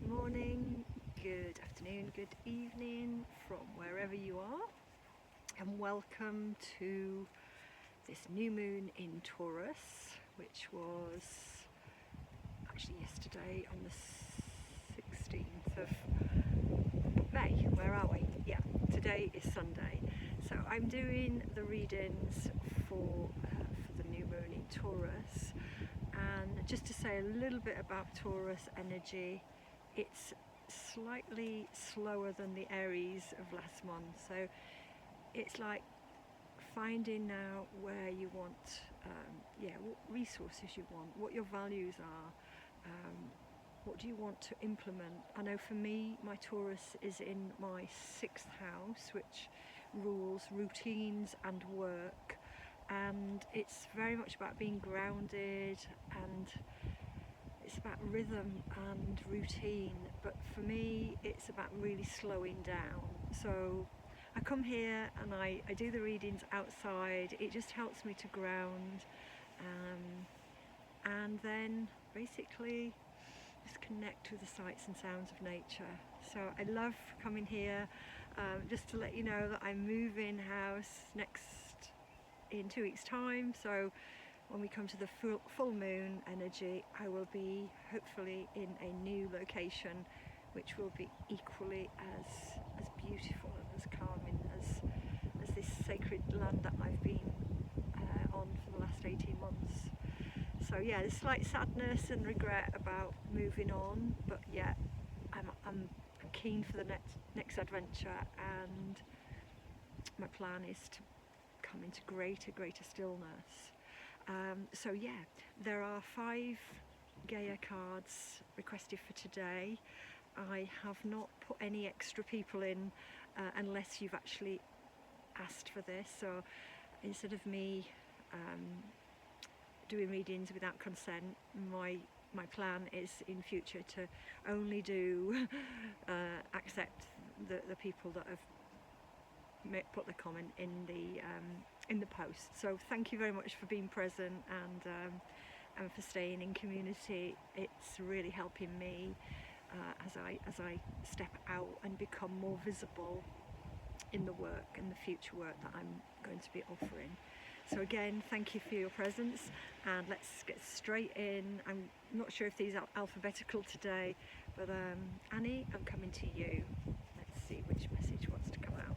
Good morning, good afternoon, good evening from wherever you are, and welcome to this new moon in Taurus, which was actually yesterday on the 16th of May. Where are we? Yeah, today is Sunday. So I'm doing the readings for the new moon in Taurus. And just to say a little bit about Taurus energy, it's slightly slower than the Aries of last month. So it's like finding out where you want, what resources you want, what your values are, what do you want to implement. I know for me, my Taurus is in my 6th house, which rules routines and work. And it's very much about being grounded, and it's about rhythm and routine, but for me it's about really slowing down. So I come here and I do the readings outside. It just helps me to ground, and then basically just connect with the sights and sounds of nature. So I love coming here. Just to let you know that I'm moving house in 2 weeks time, so when we come to the full moon energy, I will be hopefully in a new location which will be equally as beautiful and as calming as this sacred land that I've been on for the last 18 months. So yeah, there's slight sadness and regret about moving on, but yeah, I'm keen for the next adventure, and my plan is to come into greater stillness. So yeah, there are 5 Gaia cards requested for today. I have not put any extra people in unless you've actually asked for this. So instead of me doing readings without consent, my plan is in future to only do accept the people that have put the comment in the post. So thank you very much for being present and for staying in community. It's really helping me as I step out and become more visible in the work and the future work that I'm going to be offering. So again, thank you for your presence, and let's get straight in. I'm not sure if these are alphabetical today, but Annie, I'm coming to you. Let's see which message wants to come out.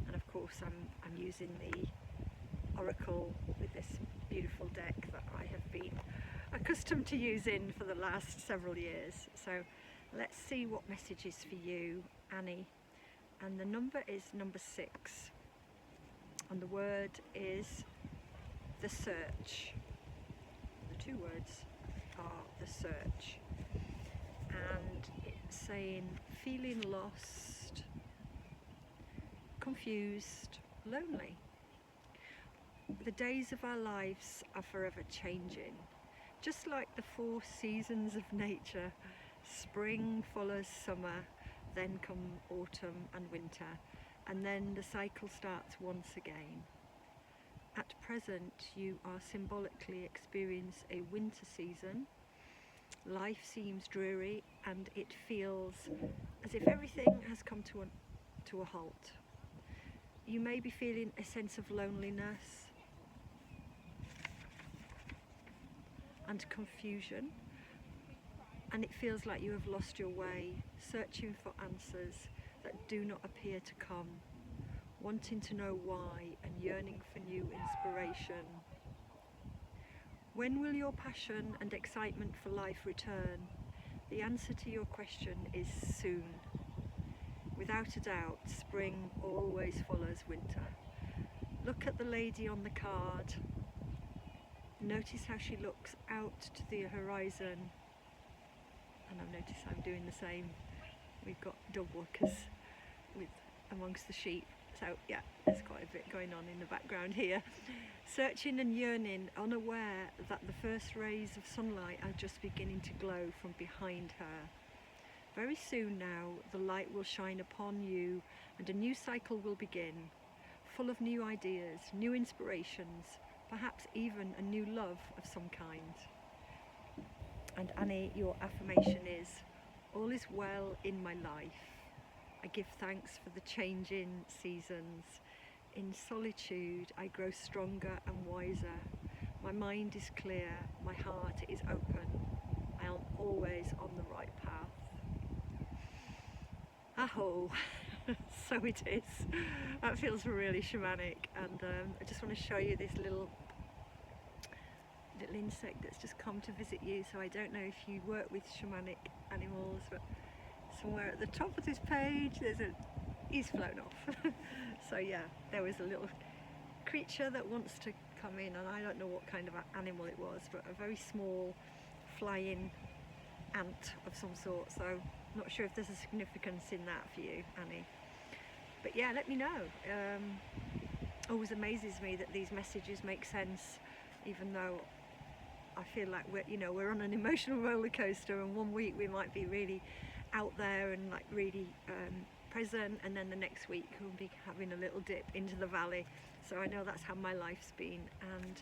And of course I'm using the Oracle with this beautiful deck that I have been accustomed to using for the last several years. So let's see what message is for you, Annie. And the number is number 6. And the word is the search. The 2 words are the search. And it's saying feeling lost, confused, lonely. The days of our lives are forever changing. Just like the 4 seasons of nature, spring follows summer, then come autumn and winter, and then the cycle starts once again. At present, you are symbolically experiencing a winter season. Life seems dreary, and it feels as if everything has come to a halt. You may be feeling a sense of loneliness and confusion, and it feels like you have lost your way, searching for answers that do not appear to come, wanting to know why and yearning for new inspiration. When will your passion and excitement for life return? The answer to your question is soon. Without a doubt, spring always follows winter. Look at the lady on the card. Notice how she looks out to the horizon. And I've noticed I'm doing the same. We've got dog walkers amongst the sheep. So yeah, there's quite a bit going on in the background here. Searching and yearning, unaware that the first rays of sunlight are just beginning to glow from behind her. Very soon now, the light will shine upon you, and a new cycle will begin, full of new ideas, new inspirations, perhaps even a new love of some kind. And Annie, your affirmation is, All is well in my life. I give thanks for the changing seasons. In solitude, I grow stronger and wiser. My mind is clear, my heart is open. I am always on the right path. Aho! So it is. That feels really shamanic, and I just want to show you this little insect that's just come to visit you. So I don't know if you work with shamanic animals, but somewhere at the top of this page he's flown off. So yeah, there was a little creature that wants to come in, and I don't know what kind of animal it was, but a very small flying ant of some sort. So not sure if there's a significance in that for you, Annie, but yeah, let me know. Always amazes me that these messages make sense, even though I feel like we're on an emotional roller coaster, and one week we might be really out there and like really present, and then the next week we'll be having a little dip into the valley. So I know that's how my life's been, and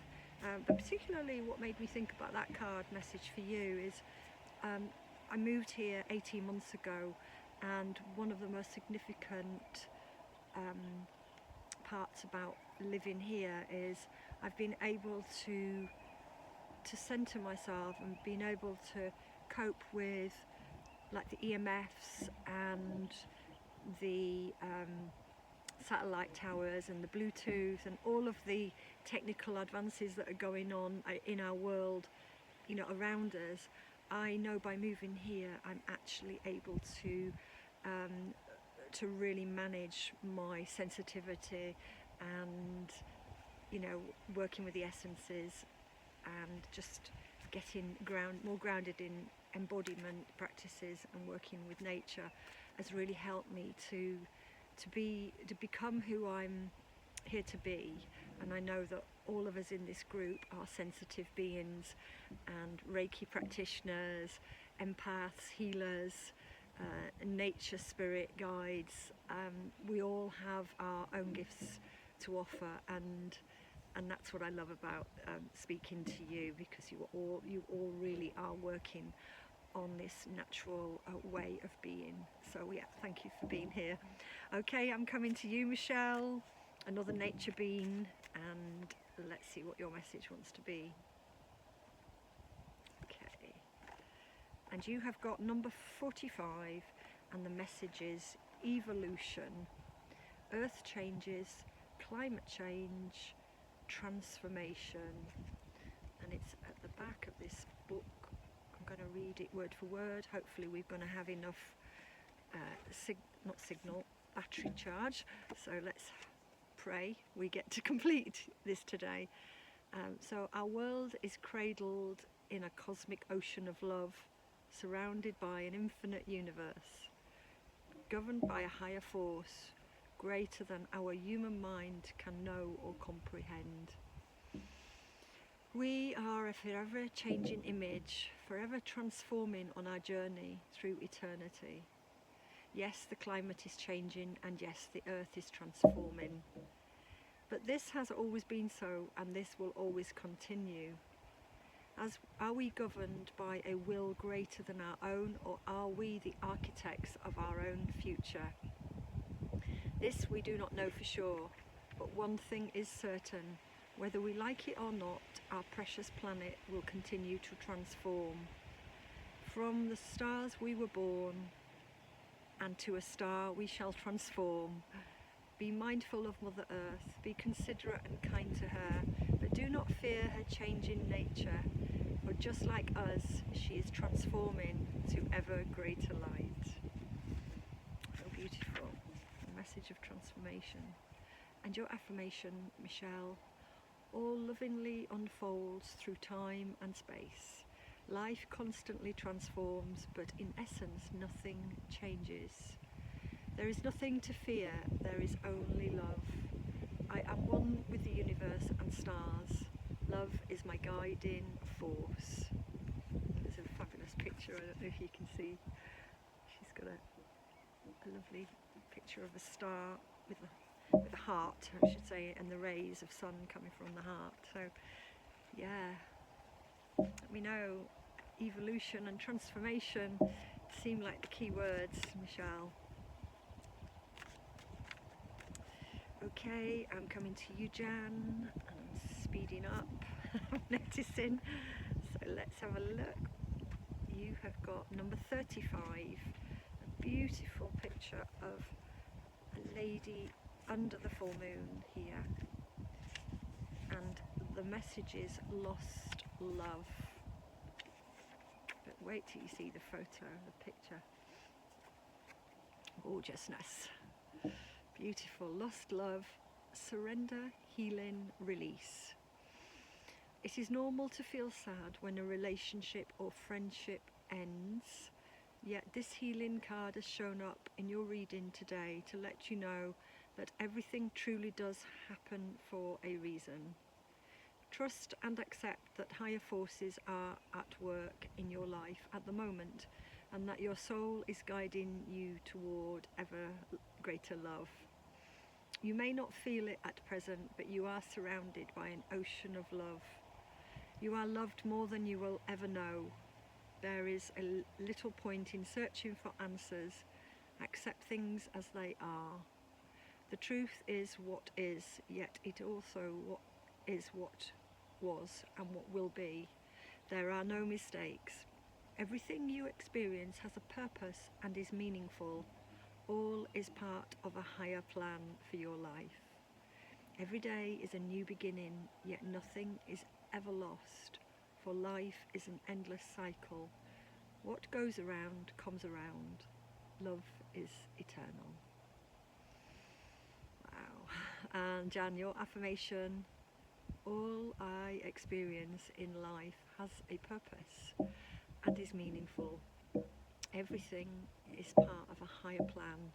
but particularly what made me think about that card message for you is I moved here 18 months ago, and one of the most significant parts about living here is I've been able to center myself and been able to cope with like the EMFs and the satellite towers and the Bluetooth and all of the technical advances that are going on in our world, around us. I know by moving here I'm actually able to really manage my sensitivity and working with the essences and just getting more grounded in embodiment practices and working with nature has really helped me to become who I'm here to be. And I know that all of us in this group are sensitive beings and Reiki practitioners, empaths, healers, nature spirit guides. We all have our own gifts to offer, and that's what I love about speaking to you, because you all really are working on this natural way of being. So yeah, thank you for being here. Okay, I'm coming to you, Michelle, another nature being, and let's see what your message wants to be. Okay, and you have got number 45, and the message is evolution, earth changes, climate change, transformation. And it's at the back of this book. I'm going to read it word for word. Hopefully we're going to have enough battery charge, so let's pray we get to complete this today. So our world is cradled in a cosmic ocean of love, surrounded by an infinite universe, governed by a higher force greater than our human mind can know or comprehend. We are a forever changing image, forever transforming on our journey through eternity. Yes, the climate is changing, and yes, the earth is transforming. But this has always been so, and this will always continue. Are we governed by a will greater than our own, or are we the architects of our own future? This we do not know for sure, but one thing is certain. Whether we like it or not, our precious planet will continue to transform. From the stars we were born, and to a star we shall transform. Be mindful of Mother Earth, be considerate and kind to her, but do not fear her changing nature, for just like us, she is transforming to ever greater light. So beautiful. A message of transformation. And your affirmation, Michelle: all lovingly unfolds through time and space. Life constantly transforms, but in essence nothing changes. There is nothing to fear, there is only love. I am one with the universe and stars. Love is my guiding force. There's a fabulous picture, I don't know if you can see. She's got a lovely picture of a star with a heart, I should say, and the rays of sun coming from the heart. So yeah, we know evolution and transformation seem like the key words, Michelle. Okay, I'm coming to you, Jan. I'm speeding up. I'm noticing. So let's have a look. You have got number 35, a beautiful picture of a lady under the full moon here. And the message is lost love. But wait till you see the photo, the picture. Gorgeousness. Beautiful. Lost love, surrender, healing, release. It is normal to feel sad when a relationship or friendship ends, yet this healing card has shown up in your reading today to let you know that everything truly does happen for a reason. Trust and accept that higher forces are at work in your life at the moment, and that your soul is guiding you toward ever greater love. You may not feel it at present, but you are surrounded by an ocean of love. You are loved more than you will ever know. There is a little point in searching for answers. Accept things as they are. The truth is what is, yet it also is what was and what will be. There are no mistakes. Everything you experience has a purpose and is meaningful. All is part of a higher plan for your life. Every day is a new beginning, yet nothing is ever lost, for life is an endless cycle. What goes around comes around. Love is eternal. Wow. And Jan, your affirmation: all I experience in life has a purpose and is meaningful. Everything is part of a higher plan.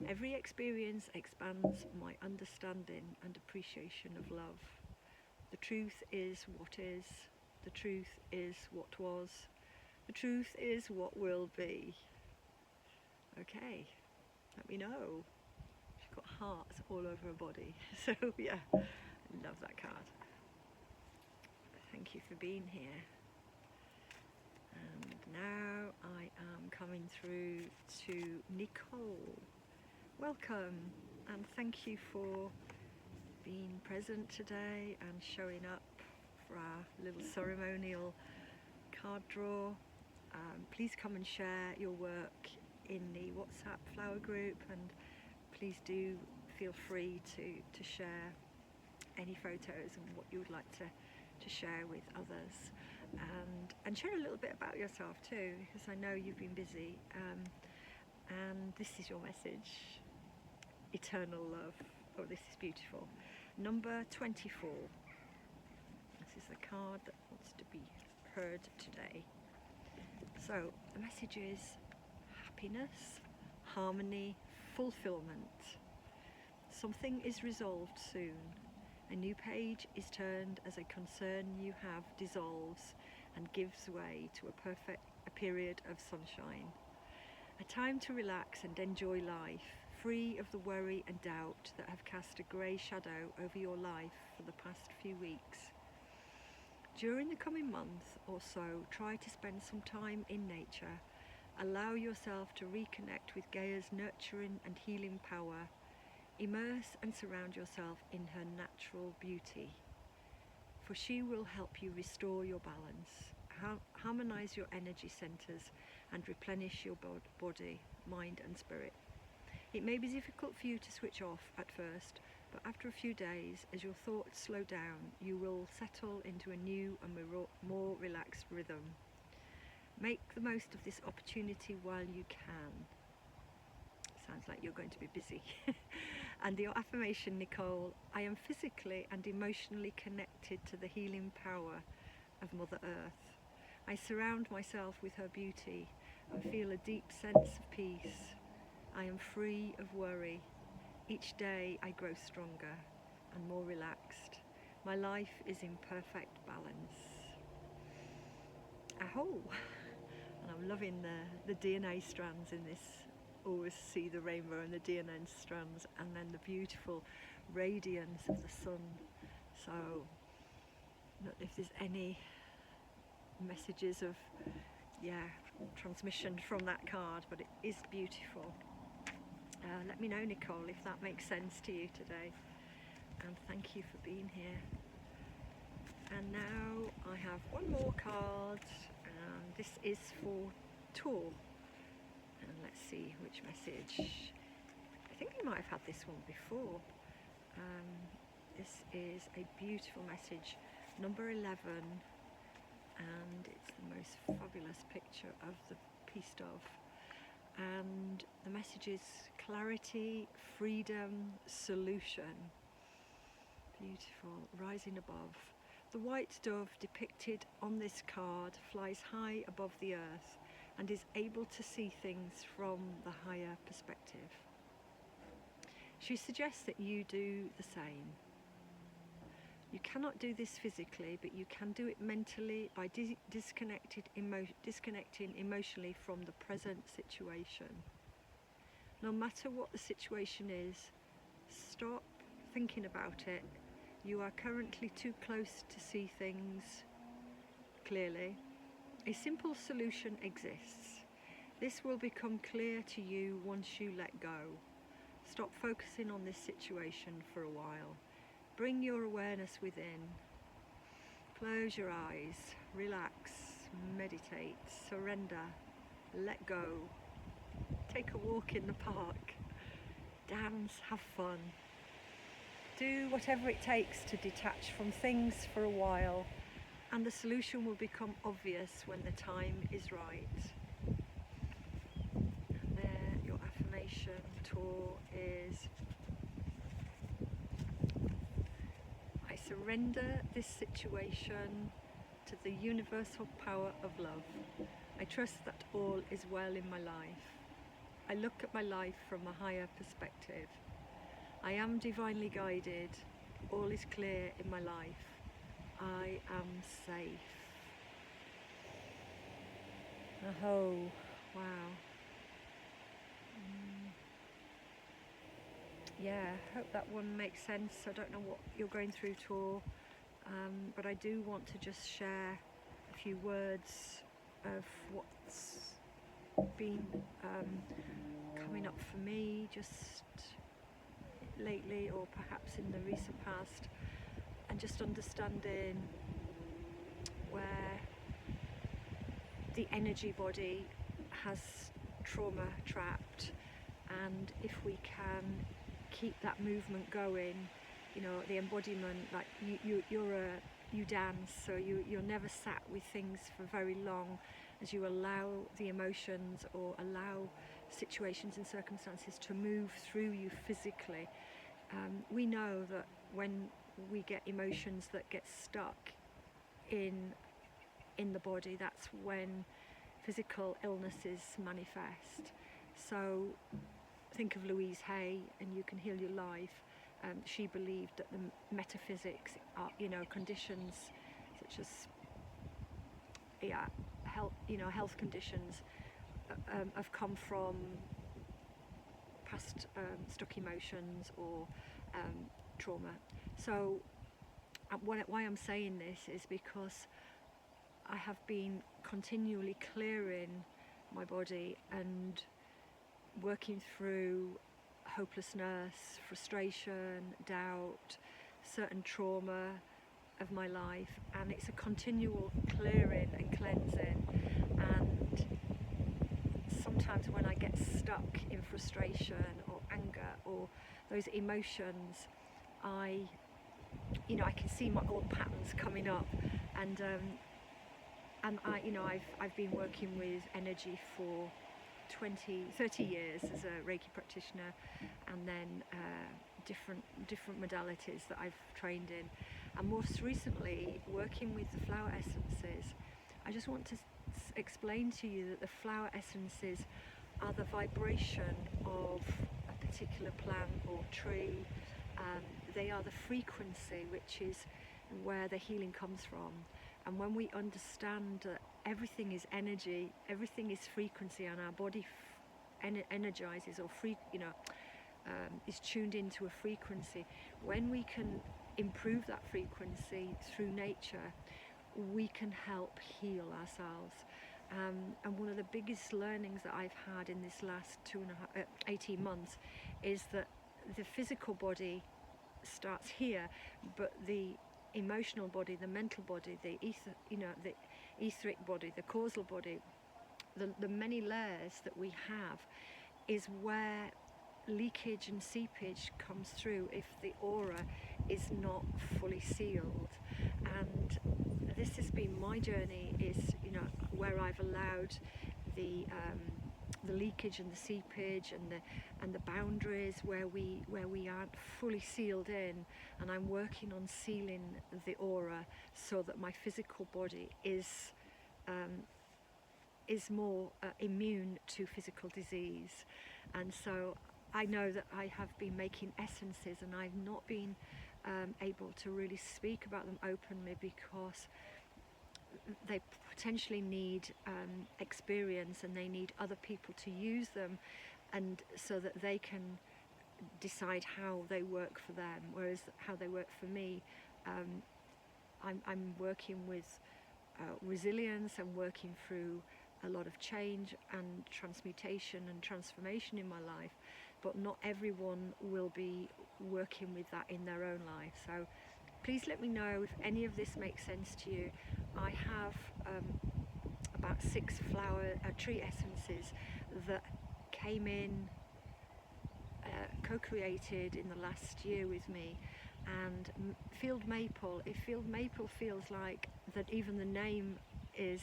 Every experience expands my understanding and appreciation of love. The truth is what is. The truth is what was. The truth is what will be. Okay, let me know. She's got hearts all over her body. So yeah, I love that card. Thank you for being here. And now I am coming through to Nicole. Welcome, and thank you for being present today and showing up for our little ceremonial card draw. Please come and share your work in the WhatsApp flower group, and please do feel free to share any photos and what you would like to share with others, and share a little bit about yourself too, because I know you've been busy, and this is your message: eternal love. Oh, this is beautiful. Number 24. This is the card that wants to be heard today. So the message is happiness, harmony, fulfillment. Something is resolved soon. A new page is turned as a concern you have dissolves and gives way to a period of sunshine. A time to relax and enjoy life, free of the worry and doubt that have cast a grey shadow over your life for the past few weeks. During the coming month or so, try to spend some time in nature. Allow yourself to reconnect with Gaia's nurturing and healing power. Immerse and surround yourself in her natural beauty, for she will help you restore your balance, harmonize your energy centers, and replenish your body, mind and spirit. It may be difficult for you to switch off at first, but after a few days, as your thoughts slow down, you will settle into a new and more relaxed rhythm. Make the most of this opportunity while you can. Sounds like you're going to be busy. And your affirmation, Nicole: I am physically and emotionally connected to the healing power of Mother Earth. I surround myself with her beauty and feel a deep sense of peace. I am free of worry. Each day I grow stronger and more relaxed. My life is in perfect balance. Aho! And I'm loving the DNA strands in this. Always see the rainbow and the DNA strands, and then the beautiful radiance of the sun. So, if there's any messages of transmission from that card, but it is beautiful. Let me know, Nicole, if that makes sense to you today, and thank you for being here. And now I have one more card, and this is for Torr, and let's see which message. I think we might have had this one before. This is a beautiful message, number 11, and it's the most fabulous picture of the peace dove. And the message is clarity, freedom, solution. Beautiful, rising above. The white dove depicted on this card flies high above the earth and is able to see things from the higher perspective. She suggests that you do the same. You cannot do this physically, but you can do it mentally by disconnecting emotionally from the present situation. No matter what the situation is, stop thinking about it. You are currently too close to see things clearly. A simple solution exists. This will become clear to you once you let go. Stop focusing on this situation for a while. Bring your awareness within. Close your eyes, relax, meditate, surrender, let go. Take a walk in the park, dance, have fun. Do whatever it takes to detach from things for a while, and the solution will become obvious when the time is right. And there, your affirmation, Torr, is: I surrender this situation to the universal power of love. I trust that all is well in my life. I look at my life from a higher perspective. I am divinely guided. All is clear in my life. I am safe. Oh, wow. Yeah, I hope that one makes sense. I don't know what you're going through, Torr, but I do want to just share a few words of what's been coming up for me just lately, or perhaps in the recent past, and just understanding where the energy body has trauma trapped, and if we can keep that movement going, you know, the embodiment, like you dance, so you're never sat with things for very long, as you allow the emotions or allow situations and circumstances to move through you physically. We know that when we get emotions that get stuck in the body, that's when physical illnesses manifest. So think of Louise Hay, and You Can Heal Your Life. She believed that the metaphysics are, conditions such as health conditions have come from past stuck emotions or trauma. So why I'm saying this is because I have been continually clearing my body and working through hopelessness, frustration, doubt, certain trauma of my life, and it's a continual clearing and cleansing. And sometimes when I get stuck in frustration or anger or those emotions, I can see my old patterns coming up, and I've been working with energy for 30 years as a Reiki practitioner, and then different modalities that I've trained in, and most recently working with the flower essences. I just want to explain to you that the flower essences are the vibration of a particular plant or tree. They are the frequency, which is where the healing comes from. And when we understand that everything is energy, everything is frequency, and our body energizes or is tuned into a frequency, when we can improve that frequency through nature, we can help heal ourselves. And one of the biggest learnings that I've had in this last 18 months is that the physical body starts here, but the emotional body, the mental body, the the etheric body, the causal body, the many layers that we have, is where leakage and seepage comes through if the aura is not fully sealed. And this has been my journey, is where I've allowed the leakage and the seepage and the boundaries where we aren't fully sealed in, and I'm working on sealing the aura so that my physical body is more immune to physical disease. And so I know that I have been making essences, and I've not been able to really speak about them openly because they potentially need experience, and they need other people to use them, and so that they can decide how they work for them, whereas how they work for me, I'm working with resilience and working through a lot of change and transmutation and transformation in my life, but not everyone will be working with that in their own life. So please let me know if any of this makes sense to you. I have about 6 tree essences that came in, co-created in the last year with me, and field maple. If field maple feels like that even the name is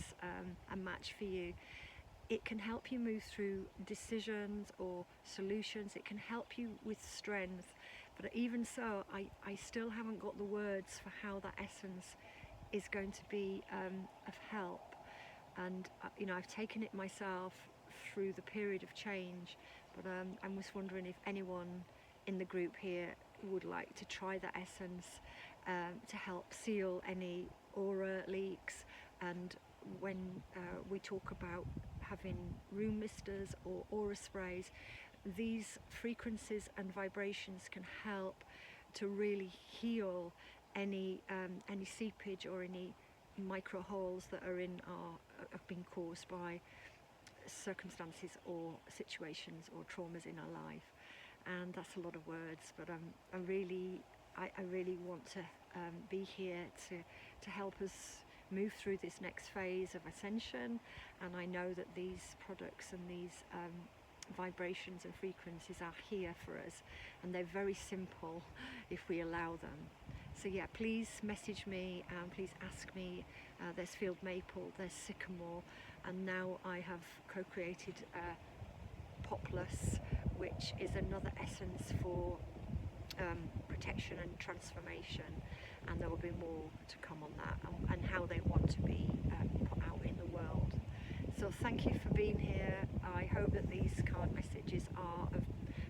a match for you, it can help you move through decisions or solutions. It can help you with strength, but even so, I still haven't got the words for how that essence is going to be of help. And I've taken it myself through the period of change, but I was wondering if anyone in the group here would like to try that essence to help seal any aura leaks. And when we talk about having room misters or aura sprays, these frequencies and vibrations can help to really heal any seepage or any micro holes that are have been caused by circumstances or situations or traumas in our life. And that's a lot of words, but I really want to be here to help us move through this next phase of ascension. And I know that these products and these vibrations and frequencies are here for us, and they're very simple if we allow them. So yeah, please message me and please ask me. There's field maple, there's sycamore, and now I have co-created poplus, which is another essence for protection and transformation, and there will be more to come on that, and how they want to be put out in the world. So thank you for being here. I hope that these card messages are of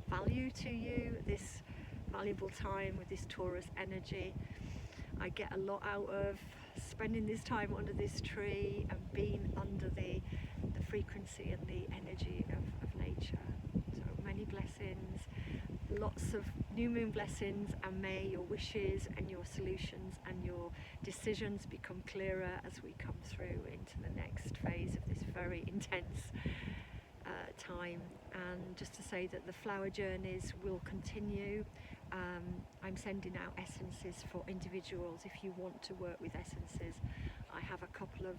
value to you this valuable time with this Taurus energy. I get a lot out of spending this time under this tree and being under the frequency and the energy of nature. So many blessings, lots of new moon blessings, and may your wishes and your solutions and your decisions become clearer as we come through into the next phase of this very intense time. And just to say that the flower journeys will continue. I'm sending out essences for individuals. If you want to work with essences, I have a couple of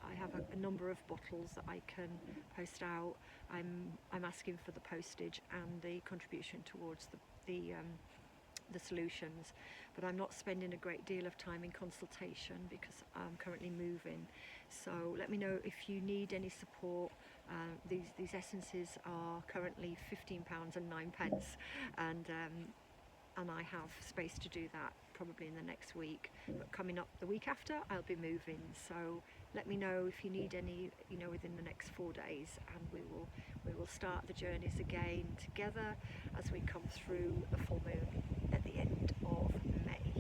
I have a number of bottles that I can post out. I'm asking for the postage and the contribution towards the solutions, but I'm not spending a great deal of time in consultation because I'm currently moving. So let me know if you need any support. These essences are currently £15 and 9p, and I have space to do that probably in the next week. But coming up the week after, I'll be moving. So let me know if you need any, within the next 4 days, and we will start the journeys again together as we come through the full moon at the end of May.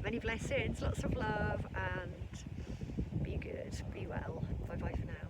Many blessings, lots of love, and be good, be well. Bye bye for now.